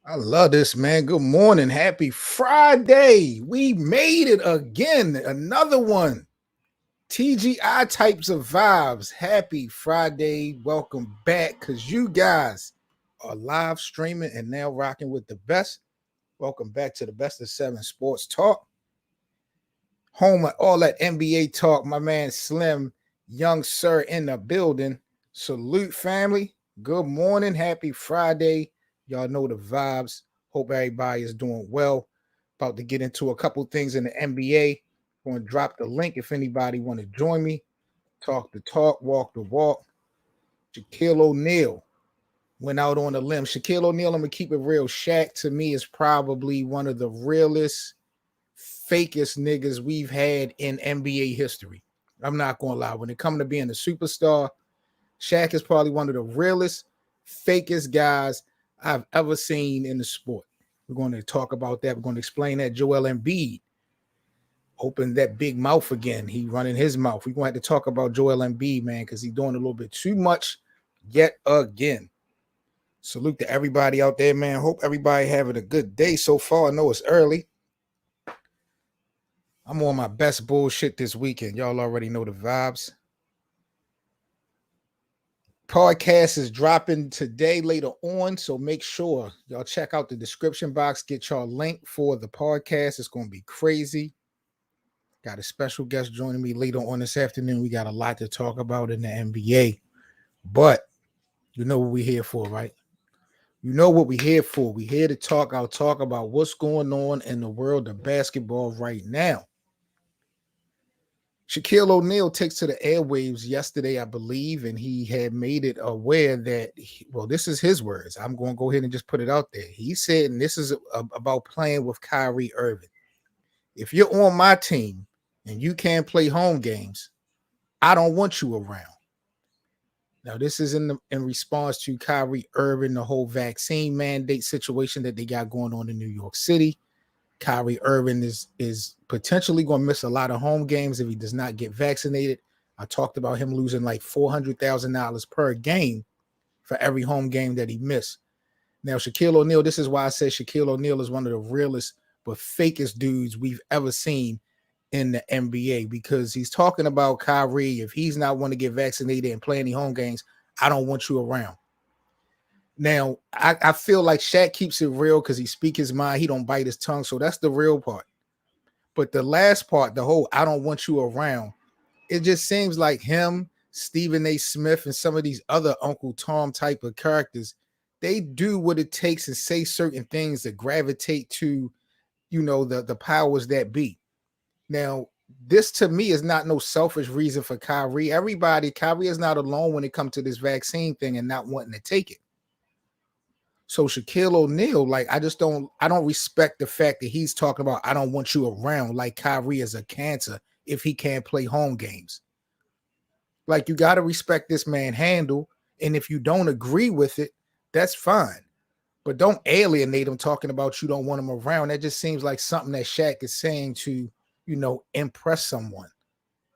I love this, man. Good morning. Happy Friday. We made it again. Another one. TGI types of vibes. Happy Friday. Welcome back because you guys are live streaming and now rocking with the best. Welcome back to the Best of 7 Sports Talk. Home of all that NBA talk. My man Slim, young sir in the building. Salute, family. Good morning. Happy Friday. Y'all know the vibes. Hope everybody is doing well. About to get into a couple things in the NBA. Going to drop the link if anybody want to join me. Talk the talk, walk the walk. Shaquille O'Neal went out on a limb. Shaquille O'Neal, I'm going to keep it real. Shaq, to me, is probably one of the realest, fakest niggas we've had in NBA history. I'm not going to lie. When it comes to being a superstar, Shaq is probably one of the realest, fakest guys I've ever seen in the sport. We're going to talk about that. We're going to explain that. Joel Embiid opened that big mouth again. He running his mouth. We're going to have to talk about Joel Embiid, man, because he's doing a little bit too much yet again. Salute to everybody out there, man. Hope everybody having a good day so far. I know it's early. I'm on my best bullshit this weekend. Y'all already know the vibes. Podcast is dropping today later on, so make sure y'all check out the description box. Get y'all link for the podcast. It's going to be crazy. Got a special guest joining me later on this afternoon. We got a lot to talk about in the NBA, but you know what we're here for, right? You know what we're here for. We're here to talk. I'll talk about what's going on in the world of basketball right now. Shaquille O'Neal takes to the airwaves yesterday, I believe, and he had made it aware that, this is his words. I'm going to go ahead and just put it out there. He said, and this is about playing with Kyrie Irving. If you're on my team and you can't play home games, I don't want you around. Now, this is in response to Kyrie Irving, the whole vaccine mandate situation that they got going on in New York City. Kyrie Irving is potentially going to miss a lot of home games if he does not get vaccinated. I talked about him losing like $400,000 per game for every home game that he missed. Now, Shaquille O'Neal, this is why I said Shaquille O'Neal is one of the realest but fakest dudes we've ever seen in the NBA, because he's talking about Kyrie. If he's not want to get vaccinated and play any home games, I don't want you around. Now, I feel like Shaq keeps it real because he speaks his mind. He don't bite his tongue. So that's the real part. But the last part, the whole I don't want you around, it just seems like him, Stephen A. Smith, and some of these other Uncle Tom type of characters, they do what it takes and say certain things that gravitate to, the powers that be. Now, this to me is not no selfish reason for Kyrie. Kyrie is not alone when it comes to this vaccine thing and not wanting to take it. So Shaquille O'Neal, I don't respect the fact that he's talking about, I don't want you around, like Kyrie is a cancer if he can't play home games. You got to respect this man handle. And if you don't agree with it, that's fine. But don't alienate him talking about you don't want him around. That just seems like something that Shaq is saying to, impress someone,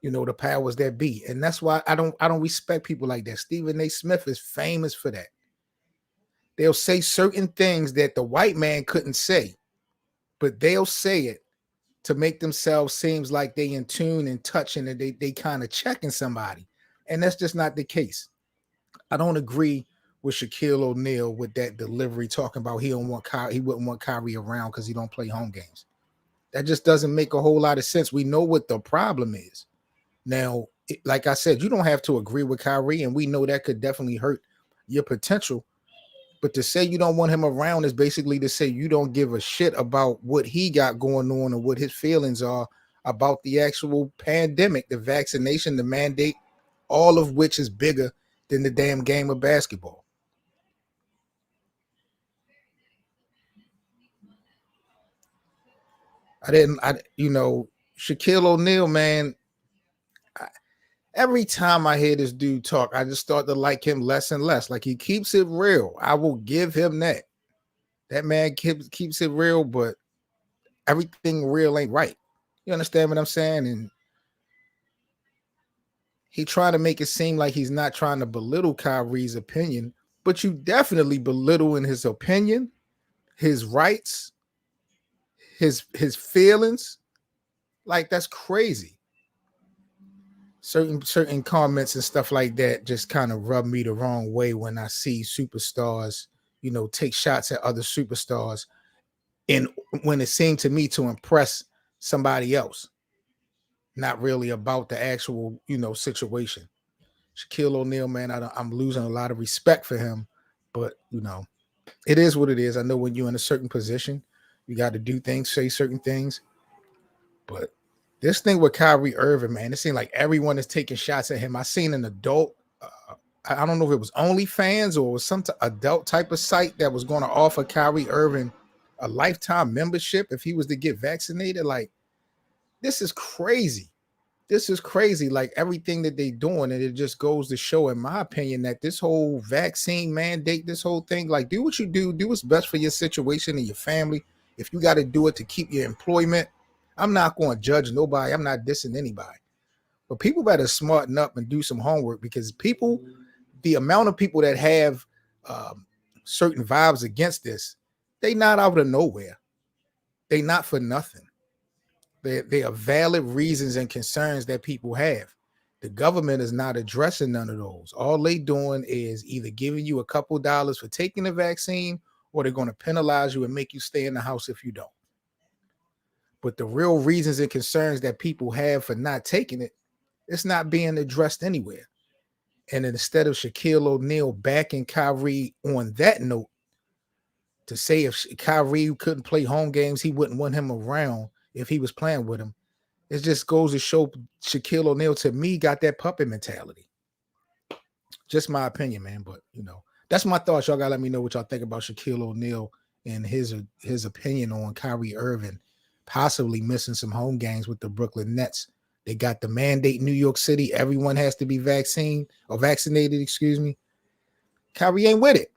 the powers that be. And that's why I don't respect people like that. Stephen A. Smith is famous for that. They'll say certain things that the white man couldn't say, but they'll say it to make themselves seem like they in tune and touching and they kind of checking somebody. And that's just not the case. I don't agree with Shaquille O'Neal with that delivery talking about he wouldn't want Kyrie around because he don't play home games. That just doesn't make a whole lot of sense. We know what the problem is. Now, like I said, you don't have to agree with Kyrie, and we know that could definitely hurt your potential. But to say you don't want him around is basically to say you don't give a shit about what he got going on or what his feelings are about the actual pandemic, the vaccination, the mandate, all of which is bigger than the damn game of basketball. Shaquille O'Neal, man, every time I hear this dude talk, I just start to like him less and less. Like, he keeps it real. I will give him that. That man keeps it real, but everything real ain't right. You understand what I'm saying? And he trying to make it seem like he's not trying to belittle Kyrie's opinion, but you definitely belittling his opinion, his rights, his feelings. Like, that's crazy. Certain comments and stuff like that just kind of rub me the wrong way when I see superstars, take shots at other superstars, and when it seemed to me to impress somebody else, not really about the actual, situation. Shaquille O'Neal, man, I'm losing a lot of respect for him, but it is what it is. I know when you're in a certain position, you got to do things, say certain things, but this thing with Kyrie Irving, man, it seemed like everyone is taking shots at him. I seen an adult, I don't know if it was OnlyFans or it was some adult type of site that was going to offer Kyrie Irving a lifetime membership if he was to get vaccinated. Like, this is crazy. This is crazy. Like, everything that they doing, and it just goes to show, in my opinion, that this whole vaccine mandate, this whole thing, like, do what you do what's best for your situation and your family. If you got to do it to keep your employment, I'm not going to judge nobody. I'm not dissing anybody. But people better smarten up and do some homework, because the amount of people that have certain vibes against this, they not out of nowhere. They not for nothing. They are valid reasons and concerns that people have. The government is not addressing none of those. All they doing is either giving you a couple dollars for taking the vaccine, or they're going to penalize you and make you stay in the house if you don't. But the real reasons and concerns that people have for not taking it, it's not being addressed anywhere. And instead of Shaquille O'Neal backing Kyrie on that note, to say if Kyrie couldn't play home games, he wouldn't want him around if he was playing with him. It just goes to show Shaquille O'Neal, to me, got that puppet mentality. Just my opinion, man. But, that's my thoughts. Y'all got to let me know what y'all think about Shaquille O'Neal and his opinion on Kyrie Irving possibly missing some home games with the Brooklyn Nets. They got the mandate in New York City. Everyone has to be vaccinated, excuse me. Kyrie ain't with it.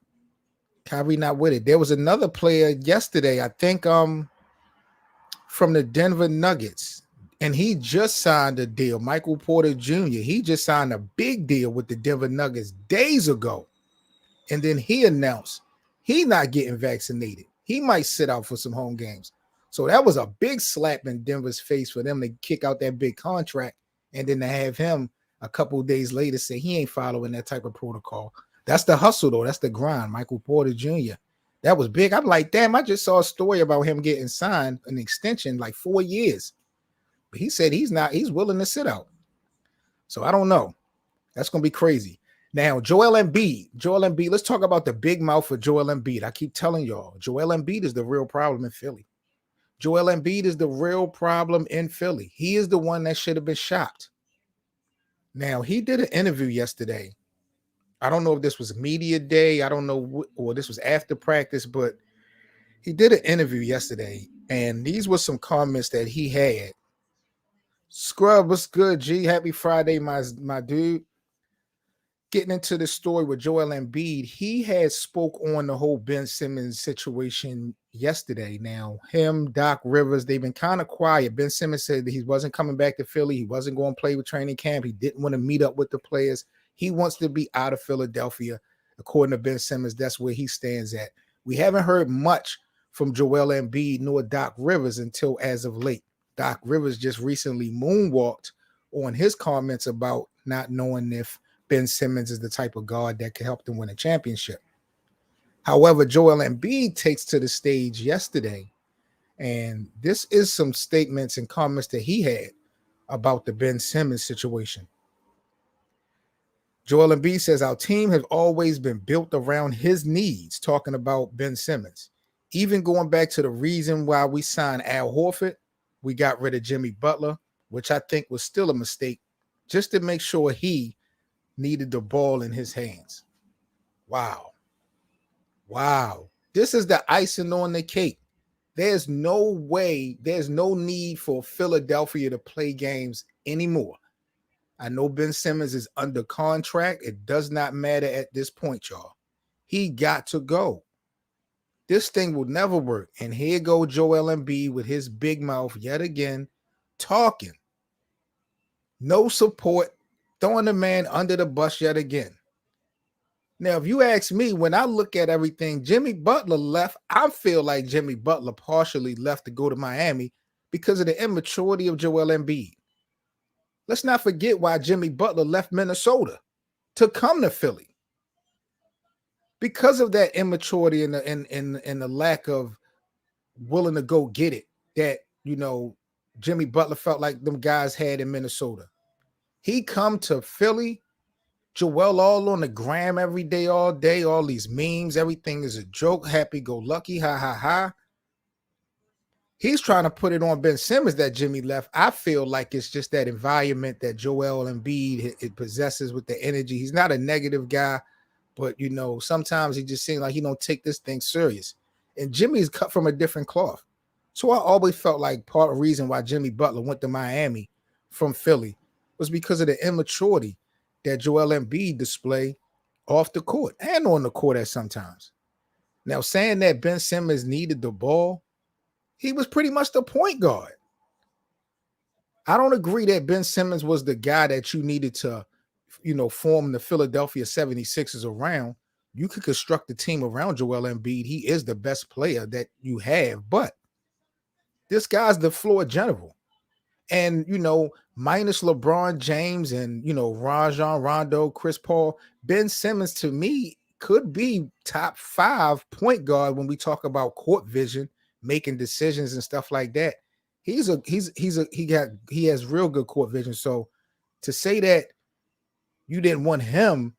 Kyrie not with it. There was another player yesterday, I think, from the Denver Nuggets, and he just signed a deal. Michael Porter Jr., he just signed a big deal with the Denver Nuggets days ago. And then he announced he not getting vaccinated. He might sit out for some home games. So that was a big slap in Denver's face for them to kick out that big contract, and then to have him a couple of days later say he ain't following that type of protocol. That's the hustle, though. That's the grind. Michael Porter Jr., that was big. I'm like, damn, I just saw a story about him getting signed an extension like 4 years. But he said he's willing to sit out. So I don't know. That's going to be crazy. Now, Joel Embiid, let's talk about the big mouth for Joel Embiid. I keep telling y'all, Joel Embiid is the real problem in Philly. Joel Embiid is the real problem in Philly. He is the one that should have been shocked. Now, he did an interview yesterday. I don't know if this was media day. I don't know, or this was after practice, but he did an interview yesterday, and these were some comments that he had. Scrub, what's good, G? Happy Friday, my dude. Getting into the story with Joel Embiid, he had spoke on the whole Ben Simmons situation yesterday. Now, him, Doc Rivers, they've been kind of quiet. Ben Simmons said that he wasn't coming back to Philly. He wasn't going to play with training camp. He didn't want to meet up with the players. He wants to be out of Philadelphia. According to Ben Simmons, that's where he stands at. We haven't heard much from Joel Embiid nor Doc Rivers until as of late. Doc Rivers just recently moonwalked on his comments about not knowing if Ben Simmons is the type of guard that can help them win a championship. However, Joel Embiid takes to the stage yesterday, and this is some statements and comments that he had about the Ben Simmons situation. Joel Embiid says our team has always been built around his needs, talking about Ben Simmons. Even going back to the reason why we signed Al Horford, we got rid of Jimmy Butler, which I think was still a mistake, just to make sure he needed the ball in his hands. Wow. Wow. This is the icing on the cake. There's no way, there's no need for Philadelphia to play games anymore. I know Ben Simmons is under contract. It does not matter at this point, y'all. He got to go. This thing will never work. And here go Joel Embiid with his big mouth yet again, talking. No support, throwing the man under the bus yet again. Now, if you ask me, when I look at everything, Jimmy Butler left. I feel like Jimmy Butler partially left to go to Miami because of the immaturity of Joel Embiid. Let's not forget why Jimmy Butler left Minnesota to come to Philly. Because of that immaturity and the lack of willing to go get it that, Jimmy Butler felt like them guys had in Minnesota. He come to Philly, Joel all on the gram every day, all day, all these memes, everything is a joke, happy-go-lucky, ha, ha, ha. He's trying to put it on Ben Simmons that Jimmy left. I feel like it's just that environment that Joel Embiid it possesses with the energy. He's not a negative guy, but, sometimes he just seems like he don't take this thing serious. And Jimmy's cut from a different cloth. So I always felt like part of the reason why Jimmy Butler went to Miami from Philly was because of the immaturity that Joel Embiid display off the court and on the court at sometimes. Now, saying that Ben Simmons needed the ball, he was pretty much the point guard. I don't agree that Ben Simmons was the guy that you needed to, form the Philadelphia 76ers around. You could construct the team around Joel Embiid. He is the best player that you have, but this guy's the floor general. And, minus LeBron James and, Rajon Rondo, Chris Paul, Ben Simmons to me could be top 5 point guard when we talk about court vision, making decisions and stuff like that. He has real good court vision. So to say that you didn't want him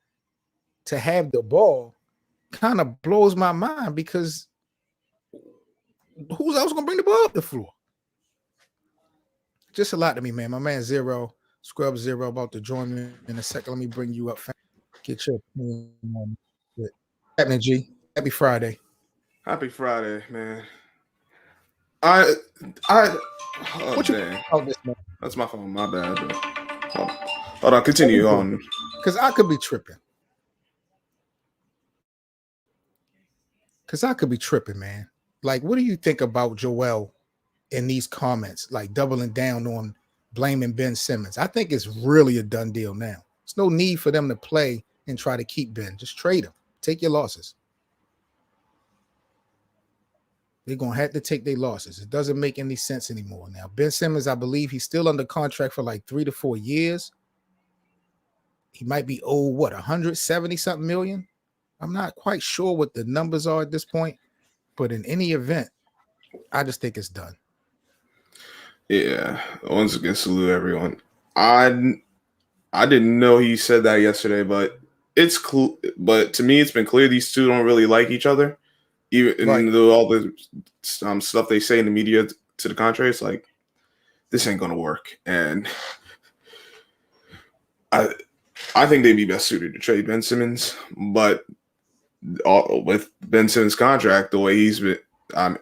to have the ball kind of blows my mind, because who's else going to bring the ball up the floor? Just a lot to me, man. My man Zero, Scrub Zero, about to join me in a second. Let me bring you up. Get your opinion on it. Happening, G. Happy Friday. Happy Friday, man. Oh, What you dang. about this, man? That's my phone. My bad. Hold on. Continue on. Because I could be tripping. Man. Like, what do you think about Joel in these comments, like doubling down on blaming Ben Simmons? I think it's really a done deal now. There's no need for them to play and try to keep Ben. Just trade him. Take your losses. They're going to have to take their losses. It doesn't make any sense anymore. Now, Ben Simmons, I believe he's still under contract for like 3 to 4 years. He might be owed, 170-something million? I'm not quite sure what the numbers are at this point. But in any event, I just think it's done. Yeah. Once again, salute everyone. I didn't know he said that yesterday, but it's cool. But to me, it's been clear these two don't really like each other. Even though all the stuff they say in the media to the contrary, it's like, this ain't gonna work. And I think they'd be best suited to trade Ben Simmons, but with Ben Simmons' contract, the way he's been,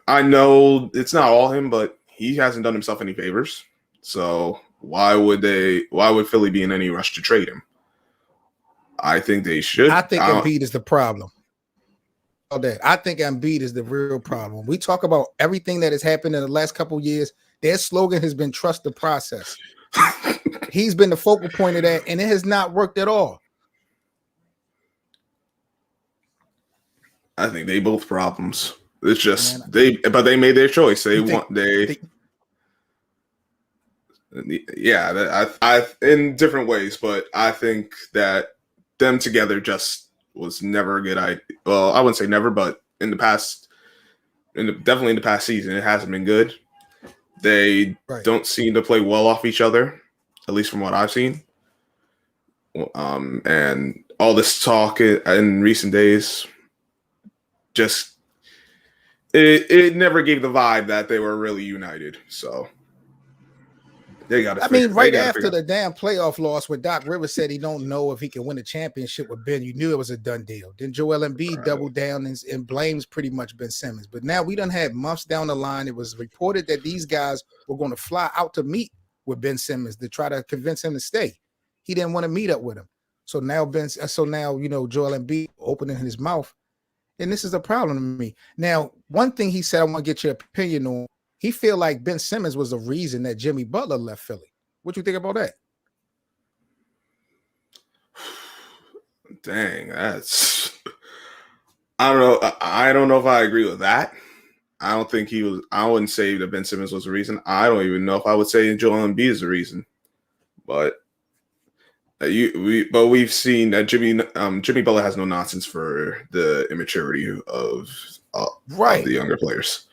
I know it's not all him, but he hasn't done himself any favors. So why would Philly be in any rush to trade him? I think they should. I think Embiid is the problem. I think Embiid is the real problem. We talk about everything that has happened in the last couple of years. Their slogan has been trust the process. He's been the focal point of that, and it has not worked at all. I think they both problems. It's just but they made their choice. I in different ways, but I think that them together just was never a good idea. Well, I wouldn't say never, but in the past, definitely in the past season, it hasn't been good. They don't seem to play well off each other, at least from what I've seen. And all this talk in recent days just it never gave the vibe that they were really united. So they got to figure. Right after the damn playoff loss, where Doc Rivers said he don't know if he can win a championship with Ben, you knew it was a done deal. Then Joel Embiid doubled down and blames pretty much Ben Simmons. But now we done had months down the line. It was reported that these guys were going to fly out to meet with Ben Simmons to try to convince him to stay. He didn't want to meet up with him. So now Joel Embiid opening his mouth, and this is a problem to me. Now, one thing he said, I want to get your opinion on. He feel like Ben Simmons was the reason that Jimmy Butler left Philly. What you think about that? Dang, that's I don't know. I don't know if I agree with that. I don't think he was. I wouldn't say that Ben Simmons was the reason. I don't even know if I would say Joel Embiid is the reason. But we've seen that Jimmy Butler has no nonsense for the immaturity of the younger players.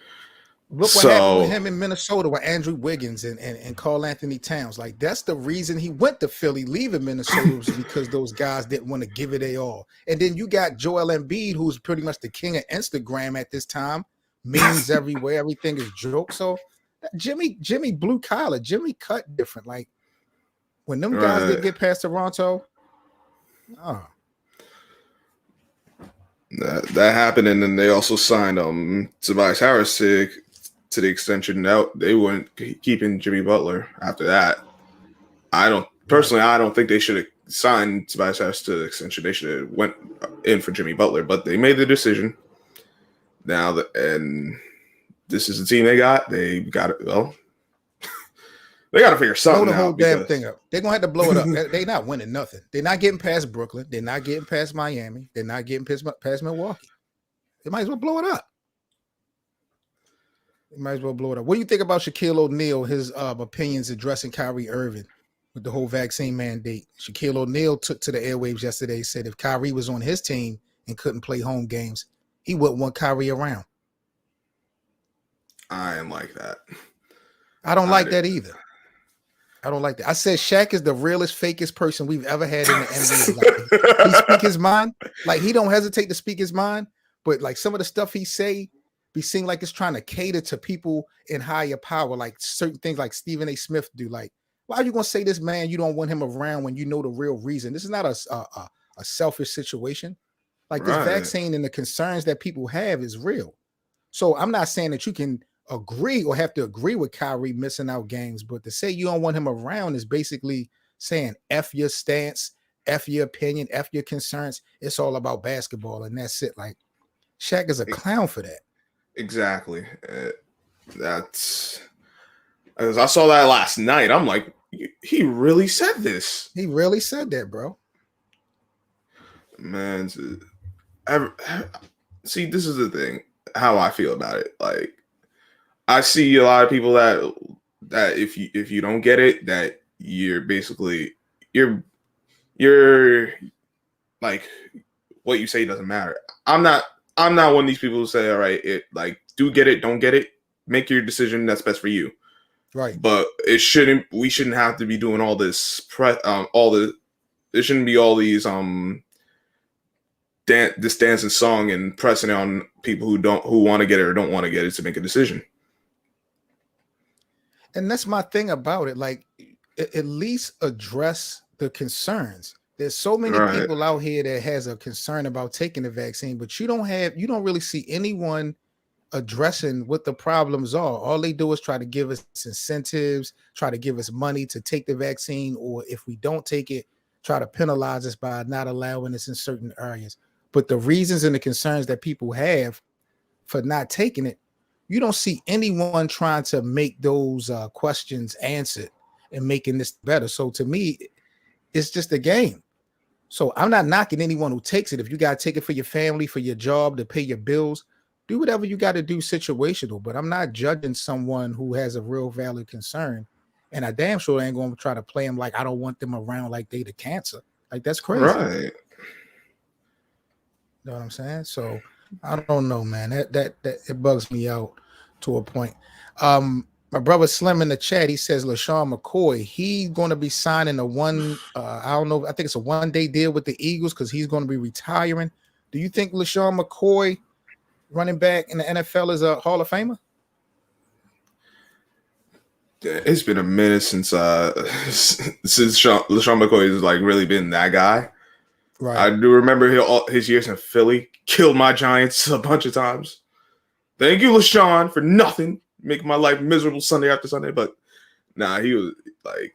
Look what happened with him in Minnesota with Andrew Wiggins and Karl Anthony Towns. Like, that's the reason he went to Philly, leaving Minnesota, was because those guys didn't want to give it their all. And then you got Joel Embiid, who's pretty much the king of Instagram at this time. Memes everywhere, everything is jokes. So Jimmy blue collar, Jimmy cut different. Like, when them guys didn't get past Toronto, that happened, and then they also signed Tobias Harris to the extension. Now they weren't keeping Jimmy Butler after that. I don't think they should have signed Tobias Harris to the extension. They should have went in for Jimmy Butler, but they made the decision. Now and this is the team they got. They got it. Well, they got to figure something out. Blow the whole damn thing up. They're gonna have to blow it up. They're not winning nothing. They're not getting past Brooklyn. They're not getting past Miami. They're not getting past Milwaukee. They might as well blow it up. What do you think about Shaquille O'Neal, his opinions addressing Kyrie Irving with the whole vaccine mandate? Shaquille O'Neal took to the airwaves yesterday, said if Kyrie was on his team and couldn't play home games, he wouldn't want Kyrie around. I am like that. I don't like that either. I don't like that. I said Shaq is the realest, fakest person we've ever had in the NBA. Like, he speak his mind. Like, he don't hesitate to speak his mind. But like some of the stuff he say be seen like it's trying to cater to people in higher power, like certain things like Stephen A. Smith do. Like, why are you gonna say this man you don't want him around when you know the real reason? This is not a selfish situation. Like, this vaccine and the concerns that people have is real. So I'm not saying that you can agree or have to agree with Kyrie missing out games, but to say you don't want him around is basically saying F your stance, F your opinion, F your concerns. It's all about basketball, and that's it. Like, Shaq is a clown for that. Exactly. That's as I saw that last night. I'm like, he really said this. He really said that, bro. Man, see, this is the thing. How I feel about it. Like, I see a lot of people that if you don't get it, that you're basically you're like, what you say doesn't matter. I'm not one of these people who say, all right, it like, do get it, don't get it, make your decision that's best for you. Right. But we shouldn't have to be doing all this there shouldn't be all these this dance and song and pressing on people who want to get it or don't want to get it to make a decision. And that's my thing about it. Like, at least address the concerns. There's so many people out here that has a concern about taking the vaccine, but you don't really see anyone addressing what the problems are. All they do is try to give us incentives, try to give us money to take the vaccine, or if we don't take it, try to penalize us by not allowing us in certain areas. But the reasons and the concerns that people have for not taking it, you don't see anyone trying to make those questions answered and making this better. So to me, it's just a game. So I'm not knocking anyone who takes it. If you got to take it for your family, for your job, to pay your bills, do whatever you got to do situational. But I'm not judging someone who has a real valid concern. And I damn sure ain't going to try to play them like I don't want them around like they the cancer. Like, that's crazy. Right. You know what I'm saying? So I don't know, man. That it bugs me out to a point. My brother Slim in the chat, he says LaShawn McCoy, he's going to be signing a I don't know, I think it's a 1-day deal with the Eagles because he's going to be retiring. Do you think LaShawn McCoy, running back in the NFL, is a Hall of Famer? It's been a minute since LaShawn McCoy has like really been that guy. Right. I do remember his years in Philly, killed my Giants a bunch of times. Thank you, LaShawn, for nothing, making my life miserable Sunday after Sunday. But nah, he was like,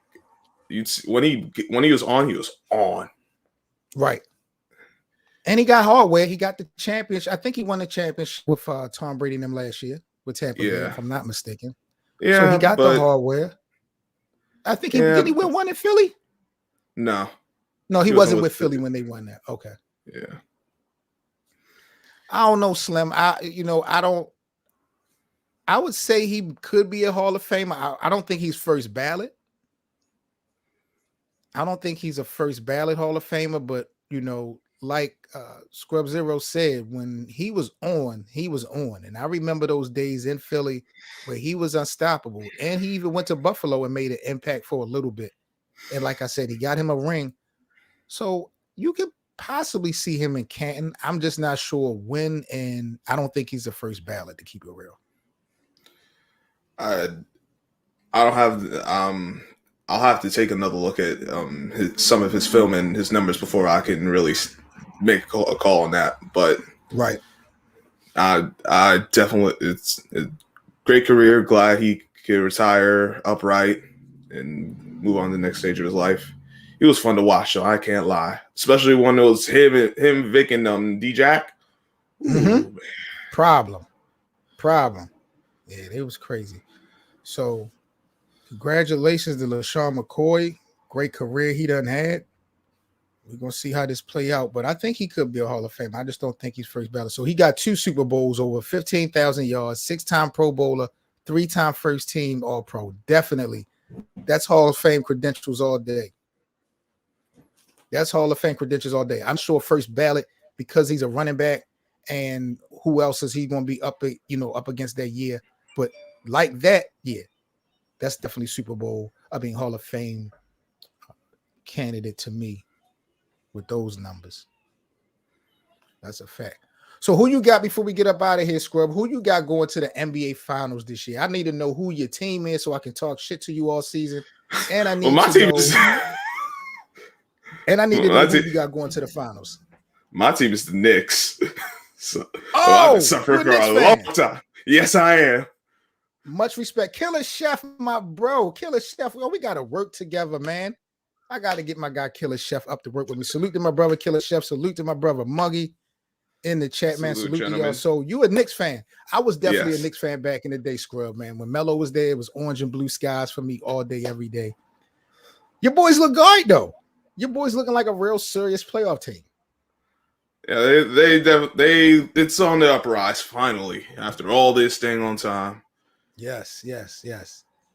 when he was on, he was on. Right. And he got hardware. He got the championship. I think he won the championship with Tom Brady and them last year with Tampa Bay, if I'm not mistaken. Yeah, so he got the hardware. I think did he win one in Philly? No, he wasn't with Philly when they won that. Okay. Yeah. I don't know, Slim. I would say he could be a Hall of Famer. I don't think he's first ballot. I don't think he's a first ballot Hall of Famer, but like Scrub Zero said, when he was on, he was on. And I remember those days in Philly where he was unstoppable. And he even went to Buffalo and made an impact for a little bit. And like I said, he got him a ring. So you could possibly see him in Canton. I'm just not sure when, and I don't think he's the first ballot, to keep it real. I don't have I'll have to take another look at some of his film and his numbers before I can really make a call on that. But right, I definitely, it's a great career. Glad he could retire upright and move on to the next stage of his life. He was fun to watch, so I can't lie. Especially when it was him, Vic, and D-Jack. Mm-hmm. Problem. Yeah, it was crazy. So, congratulations to LaShawn McCoy. Great career he done had. We're going to see how this play out, but I think he could be a Hall of Fame. I just don't think he's first ballot. So he got 2 Super Bowls, over 15,000 yards, 6-time Pro Bowler, 3-time first team All-Pro. Definitely. That's Hall of Fame credentials all day. That's Hall of Fame credentials all day. I'm sure first ballot because he's a running back, and who else is he going to be up against that year? But like that, yeah, that's definitely Super Bowl. Hall of Fame candidate to me with those numbers. That's a fact. So who you got before we get up out of here, Scrub? Who you got going to the NBA Finals this year? I need to know who your team is so I can talk shit to you all season. And I need to know. And I need to know who you got going to the finals. My team is the Knicks. I've been suffering for a long time. Yes, I am. Much respect. Killer Chef, my bro. Killer Chef. Well, we got to work together, man. I got to get my guy Killer Chef up to work with me. Salute to my brother Killer Chef. Salute to my brother Muggy in the chat, man. Salute to y'all. So you a Knicks fan. I was definitely a Knicks fan back in the day, Scrub, man. When Melo was there, it was orange and blue skies for me all day, every day. Your boys look great, though. Your boys looking like a real serious playoff team. Yeah, they it's on the uprise finally after all this staying on time. Yes.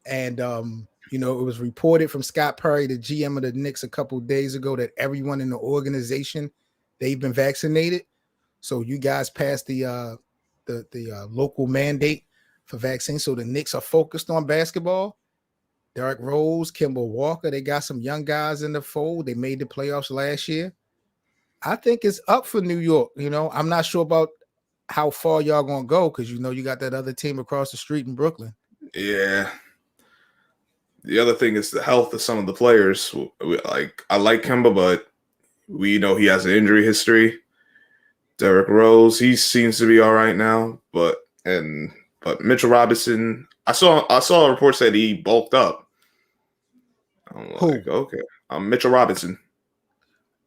And it was reported from Scott Perry, the GM of the Knicks, a couple of days ago that everyone in the organization, they've been vaccinated. So you guys passed the local mandate for vaccines. So the Knicks are focused on basketball. Derrick Rose, Kemba Walker, they got some young guys in the fold. They made the playoffs last year. I think it's up for New York. I'm not sure about how far y'all gonna go because you got that other team across the street in Brooklyn. Yeah. The other thing is the health of some of the players. I like Kemba, but we know he has an injury history. Derrick Rose, he seems to be all right now, but Mitchell Robinson, I saw a report said he bulked up. I'm like, okay, Mitchell Robinson.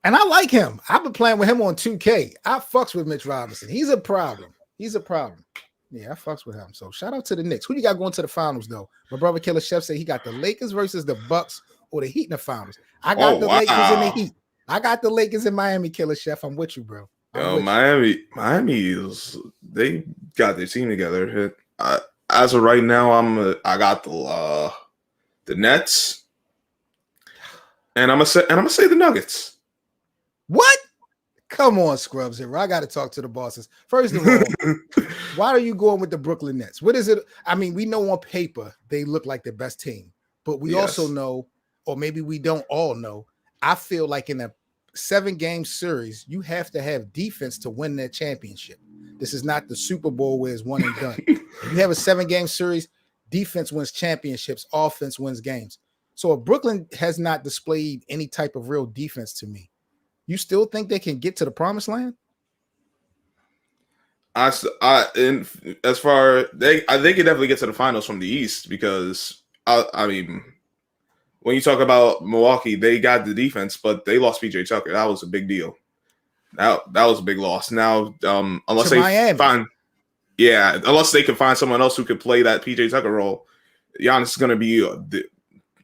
And I like him. I've been playing with him on 2K. I fucks with Mitch Robinson. He's a problem. Yeah, I fucks with him. So shout out to the Knicks. Who you got going to the finals, though? My brother Killer Chef said he got the Lakers versus the Bucks or the Heat in the finals. I got the Lakers and the Heat. I got the Lakers in Miami, Killer Chef. I'm with you, bro. Miami they got their team together. As of right now, I got the Nets, and I'm gonna say the Nuggets. What? Come on, Scrubs. Here, I got to talk to the bosses. First of all, why are you going with the Brooklyn Nets? What is it? I mean, we know on paper they look like the best team, but we also Yes. know, or maybe we don't all know. I feel like in a 7-game series, you have to have defense to win that championship. This is not the Super Bowl where it's one and done. If you have a 7-game series, defense wins championships, offense wins games. So if Brooklyn has not displayed any type of real defense to me, you still think they can get to the promised land? In as far they could definitely get to the finals from the East because I mean when you talk about Milwaukee, they got the defense, but they lost PJ Tucker. That was a big deal. That was a big loss. Now, unless To they Miami. unless they can find someone else who could play that PJ Tucker role, Giannis is going to be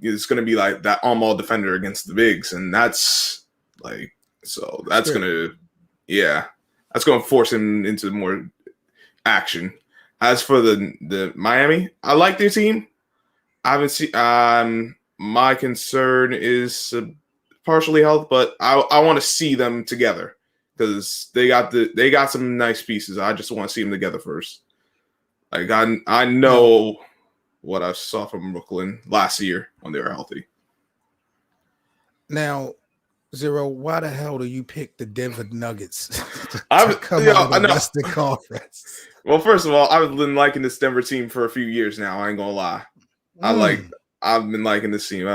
it's going to be like that on-ball defender against the bigs, and that's like that's going to that's going to force him into more action. As for the Miami, I like their team. I haven't seen. My concern is partially health, but I want to see them together because they got some nice pieces. I just want to see them together first. Like I know what I saw from Brooklyn last year when they were healthy. Now, Zero, why the hell do you pick the Denver Nuggets to come out of the Western Conference? Well, first of all, I've been liking this Denver team for a few years now. I ain't gonna lie. I've been liking this team.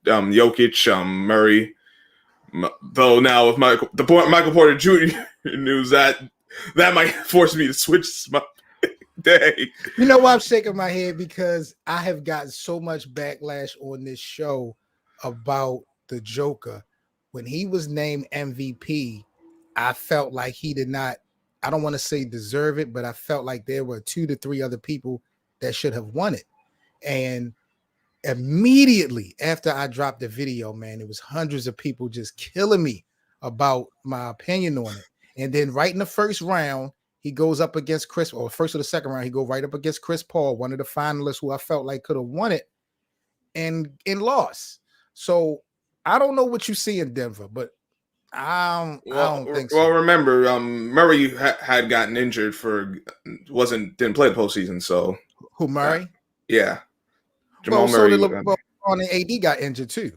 Jokic, Murray. Though now with Michael Porter Jr. news that might force me to switch my day. You know why I'm shaking my head? Because I have gotten so much backlash on this show about the Joker. When he was named MVP, I felt like he did not, I don't want to say deserve it, but I felt like there were 2 to 3 other people that should have won it. And immediately after I dropped the video, man, it was hundreds of people just killing me about my opinion on it. And then right in the first round, he goes up against first or the second round, he go right up against Chris Paul, one of the finalists who I felt like could have won it and lost. So I don't know what you see in Denver, but I don't think so. Well, remember, Murray had gotten injured didn't play the postseason, so who Murray? Yeah. Jamal Murray. So LeBron and AD got injured too.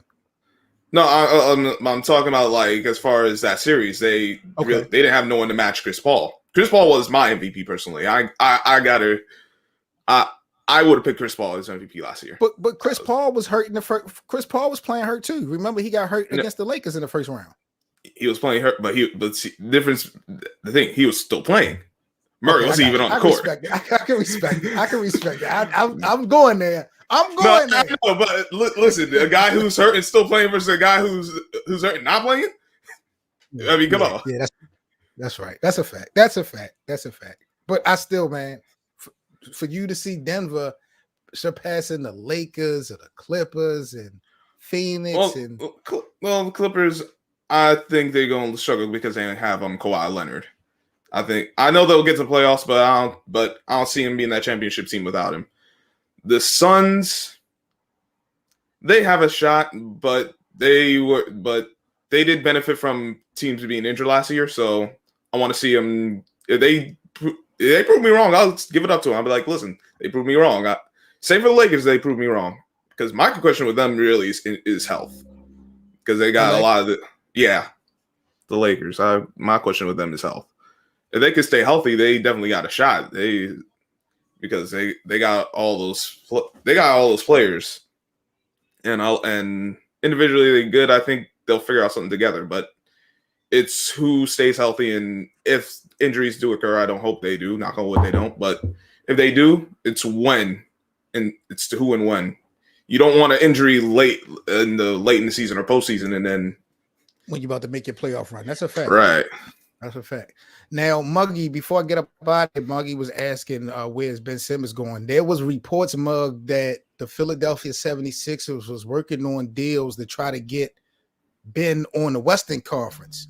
No, I'm talking about like as far as that series, they didn't have no one to match Chris Paul. Chris Paul was my MVP personally. I would have picked Chris Paul as MVP last year. But Chris Paul was hurt in the first. Chris Paul was playing hurt too. Remember, he got hurt against the Lakers in the first round. He was playing hurt, but he was still playing. Murray wasn't even on the court. I can respect it. I'm going there. There. No, but listen, a guy who's hurt and still playing versus a guy who's hurt and not playing. I mean, come on. Yeah, that's right. That's a fact. But I still, man, for you to see Denver surpassing the Lakers or the Clippers and Phoenix the Clippers, I think they're going to struggle because they have Kawhi Leonard. I know they'll get to the playoffs, but I don't see him being that championship team without him. The Suns, they have a shot, but they did benefit from teams being injured last year. So I want to see them. If they prove me wrong, I'll give it up to them. I'll be like, listen, they proved me wrong. Same for the Lakers, they proved me wrong. Because my question with them really is health. Because they got a lot of the Lakers. My question with them is health. If they could stay healthy, they definitely got a shot. Because they got all those players, and individually they're good. I think they'll figure out something together. But it's who stays healthy, and if injuries do occur, I don't hope they do. Knock on wood, they don't. But if they do, it's when, and it's to who and when. You don't want an injury late in the season or postseason, and then when you're about to make your playoff run. That's a fact, right? That's a fact. Now, Muggy, before I get up about it, Muggy was asking where's Ben Simmons going. There was reports, Mug, that the Philadelphia 76ers was working on deals to try to get Ben on the Western Conference.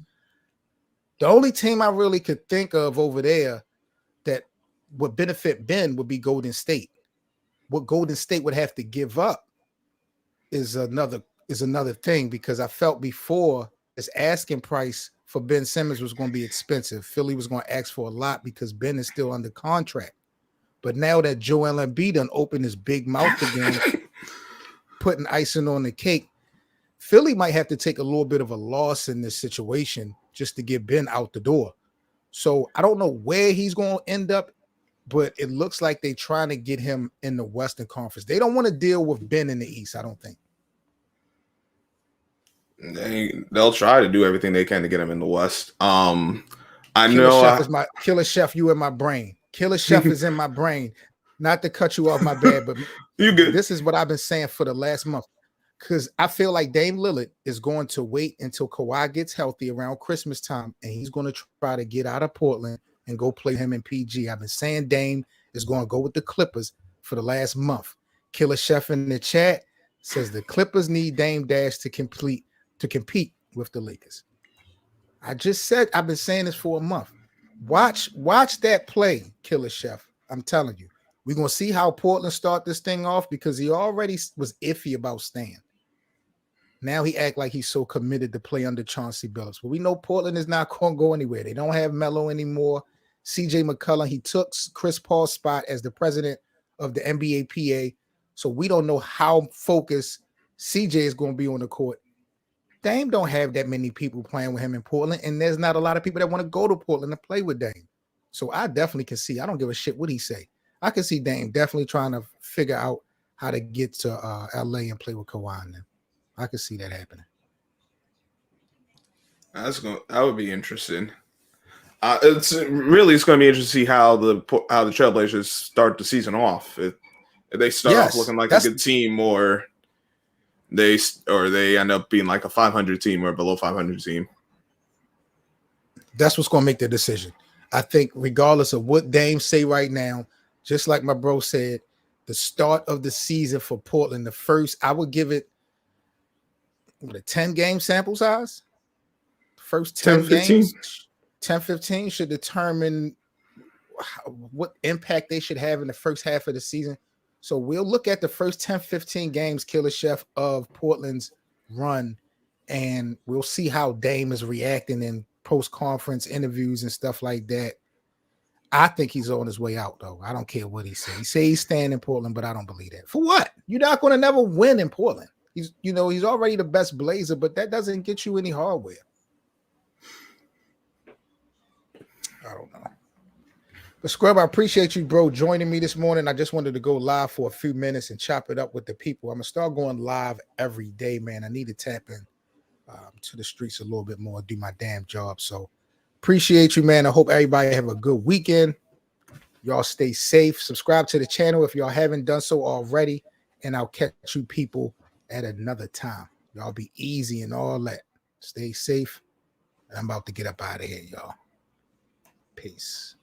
The only team I really could think of over there that would benefit Ben would be Golden State. What Golden State would have to give up is another thing, because I felt before his asking price for Ben Simmons was going to be expensive. Philly was going to ask for a lot because Ben is still under contract. But now that Joel Embiid done opened his big mouth again, putting icing on the cake, Philly might have to take a little bit of a loss in this situation just to get Ben out the door. So I don't know where he's going to end up, but it looks like they're trying to get him in the Western Conference. They don't want to deal with Ben in the East, I don't think. They'll try to do everything they can to get him in the West. I Killer know. Chef is my Killer Chef. You in my brain. Killer Chef is in my brain. Not to cut you off, my bad, but you good. This is what I've been saying for the last month. Because I feel like Dame Lillard is going to wait until Kawhi gets healthy around Christmas time, and he's going to try to get out of Portland and go play him in PG. I've been saying Dame is going to go with the Clippers for the last month. Killer Chef in the chat says the Clippers need Dame Dash to compete with the Lakers. I just said I've been saying this for a month. Watch that play, Killer Chef. I'm telling you. We're going to see how Portland start this thing off because he already was iffy about staying. Now he act like he's so committed to play under Chauncey Billups. But we know Portland is not going to go anywhere. They don't have Melo anymore. CJ McCollum, he took Chris Paul's spot as the president of the NBA PA. So we don't know how focused CJ is going to be on the court. Dame don't have that many people playing with him in Portland, and there's not a lot of people that want to go to Portland to play with Dame. So I definitely can see. I don't give a shit what he say. I can see Dame definitely trying to figure out how to get to LA and play with Kawhi and them. I can see that happening. That would be interesting. It's going to be interesting to see how the Trailblazers start the season off. If they start off looking like a good team, or they end up being like a 500 team or below 500 team. That's what's going to make the decision. I think regardless of what Dame say right now, just like my bro said, the start of the season for Portland, the first, I would give it a 10-game sample size. First 10 games, 10-15 should determine what impact they should have in the first half of the season. So we'll look at the first 10-15 games, Killer Chef, of Portland's run, and we'll see how Dame is reacting in post-conference interviews and stuff like that. I think he's on his way out, though. I don't care what he says. He says he's staying in Portland, but I don't believe that. For what? You're not going to never win in Portland. He's already the best Blazer, but that doesn't get you any hardware. I don't know. But Scrub, I appreciate you, bro, joining me this morning. I just wanted to go live for a few minutes and chop it up with the people. I'm going to start going live every day, man. I need to tap in to the streets a little bit more, do my damn job. So appreciate you, man. I hope everybody have a good weekend. Y'all stay safe. Subscribe to the channel if y'all haven't done so already. And I'll catch you people at another time. Y'all be easy and all that. Stay safe. And I'm about to get up out of here, y'all. Peace.